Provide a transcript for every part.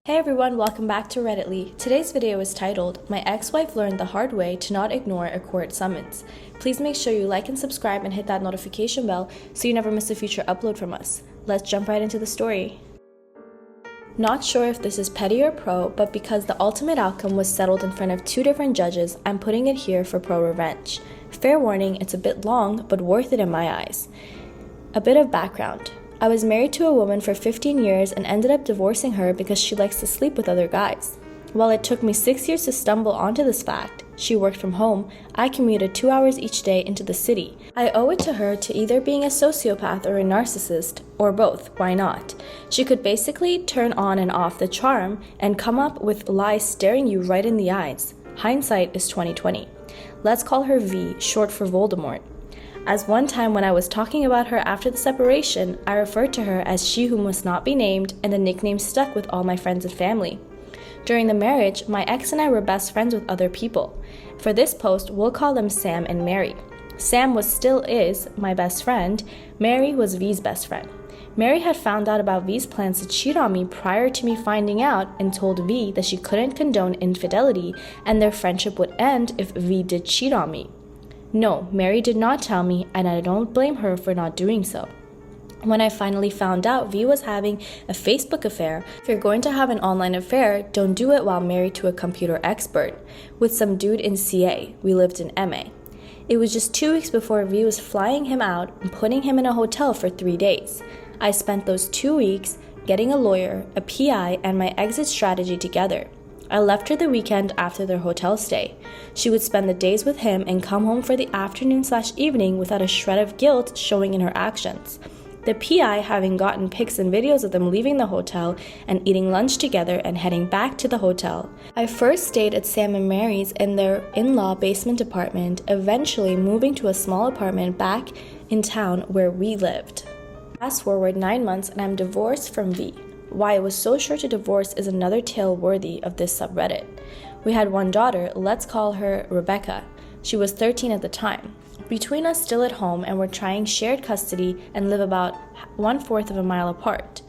Hey everyone, welcome back to Redditly. Today's video is titled, My Ex-Wife Learned the Hard Way to Not Ignore a Court Summons. Please make sure you like and subscribe and hit that notification bell so you never miss a future upload from us. Let's jump right into the story. Not sure if this is petty or pro, but because the ultimate outcome was settled in front of two different judges, I'm putting it here for pro revenge. Fair warning, it's a bit long, but worth it in my eyes. A bit of background. I was married to a woman for 15 years and ended up divorcing her because she likes to sleep with other guys. While it took me 6 years to stumble onto this fact, she worked from home, I commuted 2 hours each day into the city. I owe it to her to either being a sociopath or a narcissist, or both, why not? She could basically turn on and off the charm and come up with lies staring you right in the eyes. Hindsight is 20/20. Let's call her V, short for Voldemort. As one time when I was talking about her after the separation, I referred to her as she who must not be named, and the nickname stuck with all my friends and family. During the marriage, my ex and I were best friends with other people. For this post, we'll call them Sam and Mary. Sam still is my best friend. Mary was V's best friend. Mary had found out about V's plans to cheat on me prior to me finding out and told V that she couldn't condone infidelity and their friendship would end if V did cheat on me. No, Mary did not tell me, and I don't blame her for not doing so. When I finally found out V was having a Facebook affair, if you're going to have an online affair, don't do it while married to a computer expert. With some dude in CA, we lived in MA. It was just 2 weeks before V was flying him out and putting him in a hotel for 3 days. I spent those 2 weeks getting a lawyer, a PI, and my exit strategy together. I left her the weekend after their hotel stay. She would spend the days with him and come home for the afternoon/evening without a shred of guilt showing in her actions. The PI having gotten pics and videos of them leaving the hotel and eating lunch together and heading back to the hotel. I first stayed at Sam and Mary's in their in-law basement apartment, eventually moving to a small apartment back in town where we lived. Fast forward 9 months and I'm divorced from V. Why it was so sure to divorce is another tale worthy of this subreddit. We had one daughter, let's call her Rebecca. She was 13 at the time. Between us still at home and we're trying shared custody and live about 1/4 of a mile apart.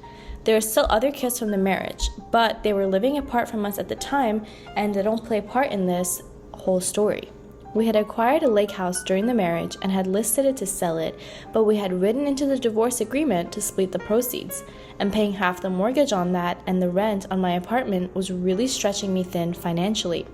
There are still other kids from the marriage, but they were living apart from us at the time and they don't play a part in this whole story. We had acquired a lake house during the marriage and had listed it to sell it, but we had written into the divorce agreement to split the proceeds, and paying half the mortgage on that and the rent on my apartment was really stretching me thin financially.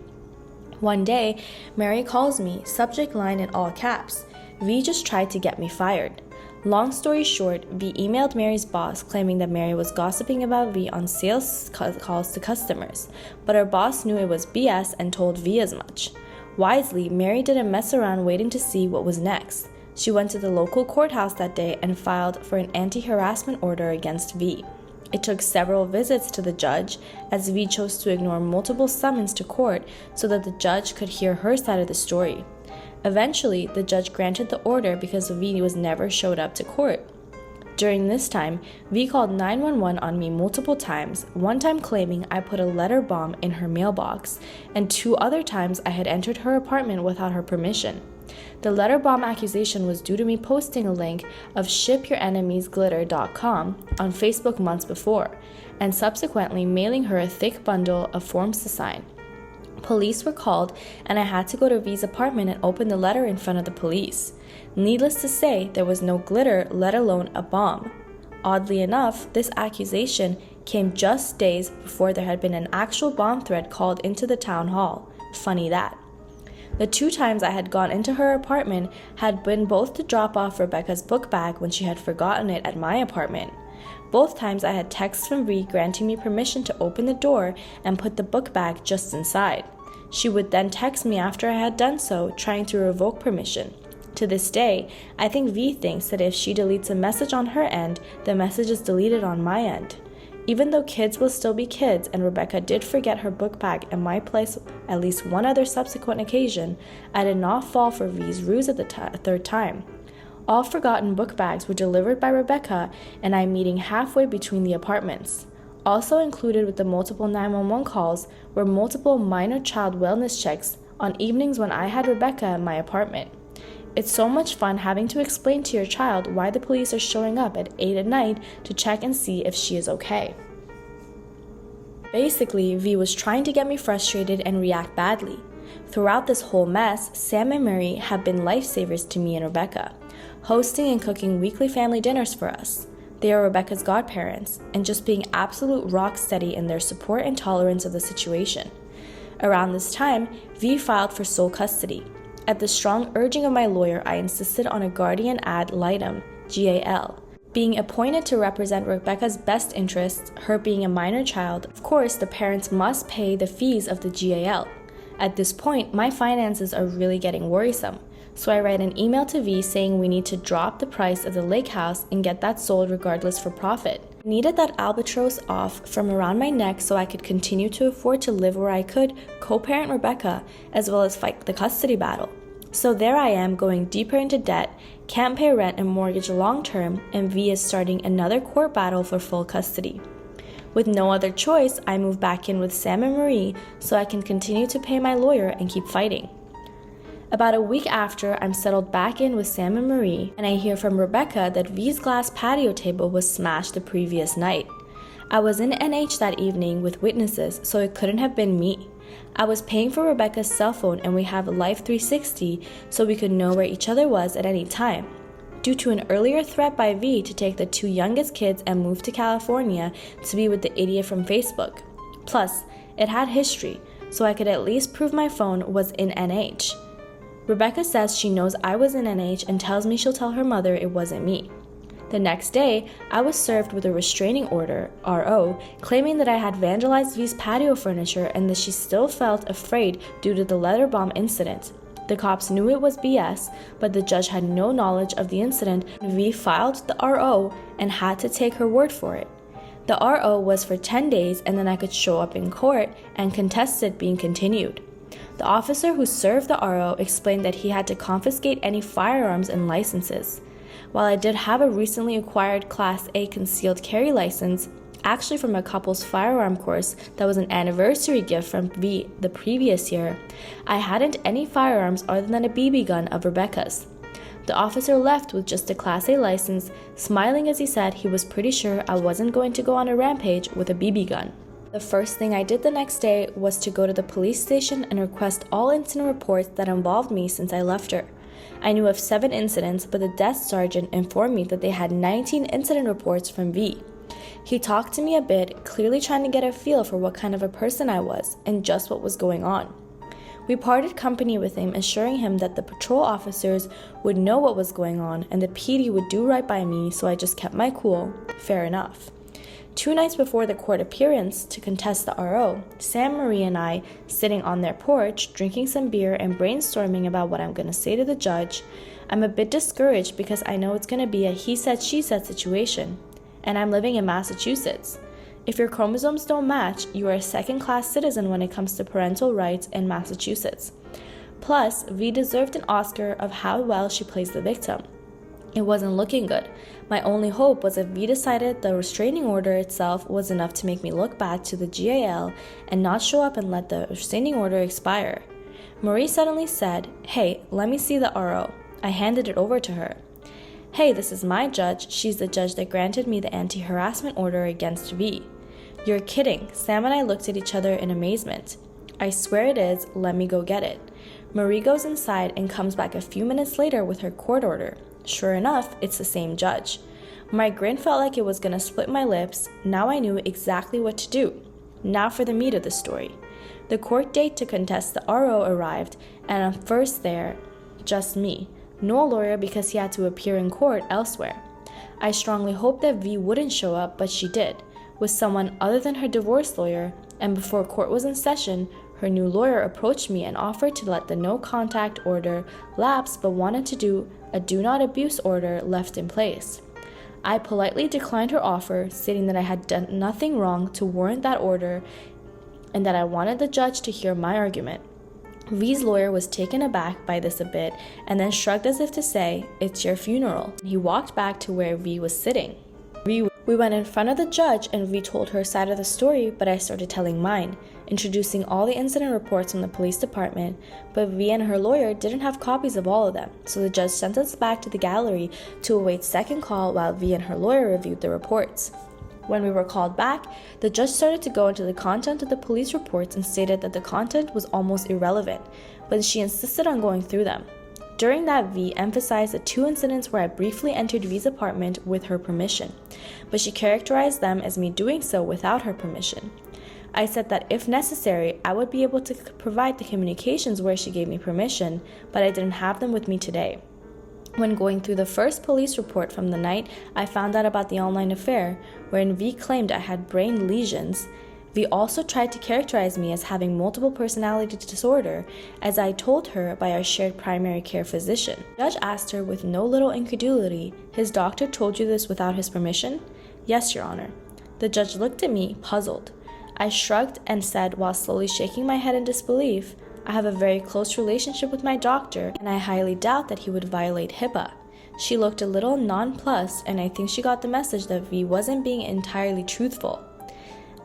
One day, Mary calls me, subject line in all caps, V just tried to get me fired. Long story short, V emailed Mary's boss claiming that Mary was gossiping about V on sales calls to customers, but her boss knew it was BS and told V as much. Wisely, Mary didn't mess around waiting to see what was next. She went to the local courthouse that day and filed for an anti-harassment order against V. It took several visits to the judge, as V chose to ignore multiple summons to court so that the judge could hear her side of the story. Eventually, the judge granted the order because V never showed up to court. During this time, V called 911 on me multiple times, one time claiming I put a letter bomb in her mailbox, and 2 other times I had entered her apartment without her permission. The letter bomb accusation was due to me posting a link of shipyourенemiesglitter.com on Facebook months before, and subsequently mailing her a thick bundle of forms to sign. Police were called, and I had to go to V's apartment and open the letter in front of the police. Needless to say, there was no glitter, let alone a bomb. Oddly enough, this accusation came just days before there had been an actual bomb threat called into the town hall. Funny that. The 2 times I had gone into her apartment had been both to drop off Rebecca's book bag when she had forgotten it at my apartment. Both times I had texts from V granting me permission to open the door and put the book bag just inside. She would then text me after I had done so, trying to revoke permission. To this day, I think V thinks that if she deletes a message on her end, the message is deleted on my end. Even though kids will still be kids and Rebecca did forget her book bag in my place at least one other subsequent occasion, I did not fall for V's ruse at the 3rd time. All forgotten book bags were delivered by Rebecca and I meeting halfway between the apartments. Also included with the multiple 911 calls were multiple minor child wellness checks on evenings when I had Rebecca in my apartment. It's so much fun having to explain to your child why the police are showing up at 8 at night to check and see if she is okay. Basically, V was trying to get me frustrated and react badly. Throughout this whole mess, Sam and Marie have been lifesavers to me and Rebecca, hosting and cooking weekly family dinners for us. They are Rebecca's godparents, and just being absolute rock steady in their support and tolerance of the situation. Around this time, V filed for sole custody. At the strong urging of my lawyer, I insisted on a guardian ad litem, GAL, being appointed to represent Rebecca's best interests, her being a minor child. Of course, the parents must pay the fees of the GAL. At this point, my finances are really getting worrisome, so I write an email to V saying we need to drop the price of the lake house and get that sold regardless for profit. I needed that albatross off from around my neck so I could continue to afford to live where I could, co-parent Rebecca, as well as fight the custody battle. So there I am going deeper into debt, can't pay rent and mortgage long term, and V is starting another court battle for full custody. With no other choice, I move back in with Sam and Marie so I can continue to pay my lawyer and keep fighting. About a week after, I'm settled back in with Sam and Marie, and I hear from Rebecca that V's glass patio table was smashed the previous night. I was in NH that evening with witnesses, so it couldn't have been me. I was paying for Rebecca's cell phone, and we have a Life 360 so we could know where each other was at any time. Due to an earlier threat by V to take the two youngest kids and move to California to be with the idiot from Facebook. Plus, it had history, so I could at least prove my phone was in NH. Rebecca says she knows I was in NH and tells me she'll tell her mother it wasn't me. The next day, I was served with a restraining order, RO, claiming that I had vandalized V's patio furniture and that she still felt afraid due to the leather bomb incident. The cops knew it was BS, but the judge had no knowledge of the incident. V filed the RO and had to take her word for it. The RO was for 10 days and then I could show up in court and contest it being continued. The officer who served the RO explained that he had to confiscate any firearms and licenses. While I did have a recently acquired Class A concealed carry license, actually from a couple's firearm course that was an anniversary gift from V the previous year, I hadn't any firearms other than a BB gun of Rebecca's. The officer left with just a Class A license, smiling as he said he was pretty sure I wasn't going to go on a rampage with a BB gun. The first thing I did the next day was to go to the police station and request all incident reports that involved me since I left her. I knew of 7 incidents, but the desk sergeant informed me that they had 19 incident reports from V. He talked to me a bit, clearly trying to get a feel for what kind of a person I was and just what was going on. We parted company with him, assuring him that the patrol officers would know what was going on and the PD would do right by me, so I just kept my cool. Fair enough. 2 nights before the court appearance to contest the RO, Sam, Marie, and I, sitting on their porch, drinking some beer and brainstorming about what I'm going to say to the judge, I'm a bit discouraged because I know it's going to be a he said, she said situation. And I'm living in Massachusetts. If your chromosomes don't match, you are a second-class citizen when it comes to parental rights in Massachusetts. Plus, V deserved an Oscar of how well she plays the victim. It wasn't looking good. My only hope was if V decided the restraining order itself was enough to make me look bad to the GAL and not show up and let the restraining order expire. Marie suddenly said, "Hey, let me see the RO." I handed it over to her. "Hey, this is my judge. She's the judge that granted me the anti-harassment order against V." "You're kidding." Sam and I looked at each other in amazement. "I swear it is. Let me go get it." Marie goes inside and comes back a few minutes later with her court order. Sure enough, it's the same judge. My grin felt like it was gonna split my lips. Now I knew exactly what to do. Now for the meat of the story. The court date to contest the RO arrived, and I'm first there, just me. No lawyer because he had to appear in court elsewhere. I strongly hoped that V wouldn't show up, but she did, with someone other than her divorce lawyer, and before court was in session, her new lawyer approached me and offered to let the no contact order lapse but wanted to do a do not abuse order left in place. I politely declined her offer, stating that I had done nothing wrong to warrant that order and that I wanted the judge to hear my argument. V's lawyer was taken aback by this a bit and then shrugged as if to say, "It's your funeral." He walked back to where V was sitting. We went in front of the judge and V told her side of the story, but I started telling mine, introducing all the incident reports from the police department, but V and her lawyer didn't have copies of all of them, so the judge sent us back to the gallery to await second call while V and her lawyer reviewed the reports. When we were called back, the judge started to go into the content of the police reports and stated that the content was almost irrelevant, but she insisted on going through them. During that, V emphasized the 2 incidents where I briefly entered V's apartment with her permission, but she characterized them as me doing so without her permission. I said that if necessary, I would be able to provide the communications where she gave me permission, but I didn't have them with me today. When going through the first police report from the night I found out about the online affair, wherein V claimed I had brain lesions, V also tried to characterize me as having multiple personality disorder, as I told her by our shared primary care physician. The judge asked her with no little incredulity, "His doctor told you this without his permission?" "Yes, Your Honor." The judge looked at me, puzzled. I shrugged and said, while slowly shaking my head in disbelief, "I have a very close relationship with my doctor, and I highly doubt that he would violate HIPAA." She looked a little nonplussed, and I think she got the message that V wasn't being entirely truthful.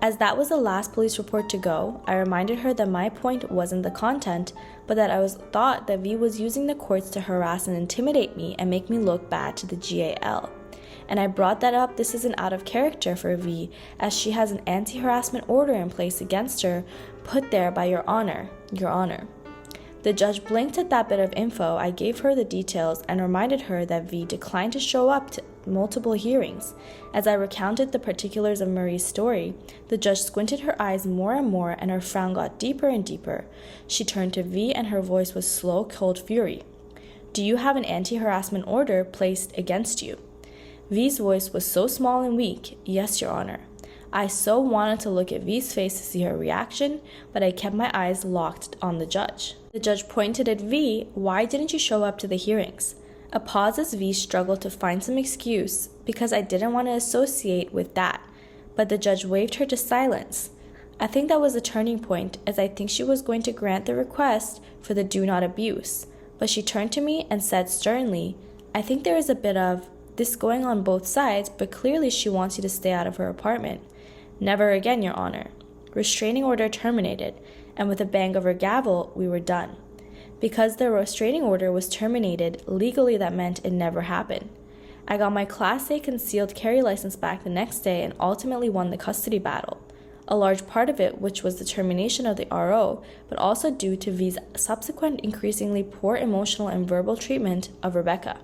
As that was the last police report to go, I reminded her that my point wasn't the content, but that I thought that V was using the courts to harass and intimidate me and make me look bad to the GAL. And I brought that up. This isn't out of character for V, as she has an anti-harassment order in place against her, put there by Your Honor, Your Honor. The judge blinked at that bit of info. I gave her the details and reminded her that V declined to show up to multiple hearings. As I recounted the particulars of Marie's story, the judge squinted her eyes more and more, and her frown got deeper and deeper. She turned to V, and her voice was slow, cold fury. "Do you have an anti-harassment order placed against you?" V's voice was so small and weak. "Yes, Your Honor." I so wanted to look at V's face to see her reaction, but I kept my eyes locked on the judge. The judge pointed at V. "Why didn't you show up to the hearings?" A pause as V struggled to find some excuse, because I didn't want to associate with that, but the judge waved her to silence. I think that was a turning point, as I think she was going to grant the request for the do not abuse, but she turned to me and said sternly, "I think there is a bit of this going on both sides, but clearly she wants you to stay out of her apartment." "Never again, Your Honor." Restraining order terminated, and with a bang of her gavel, we were done. Because the restraining order was terminated, legally that meant it never happened. I got my Class A concealed carry license back the next day and ultimately won the custody battle. A large part of it, which was the termination of the RO, but also due to V's subsequent increasingly poor emotional and verbal treatment of Rebecca.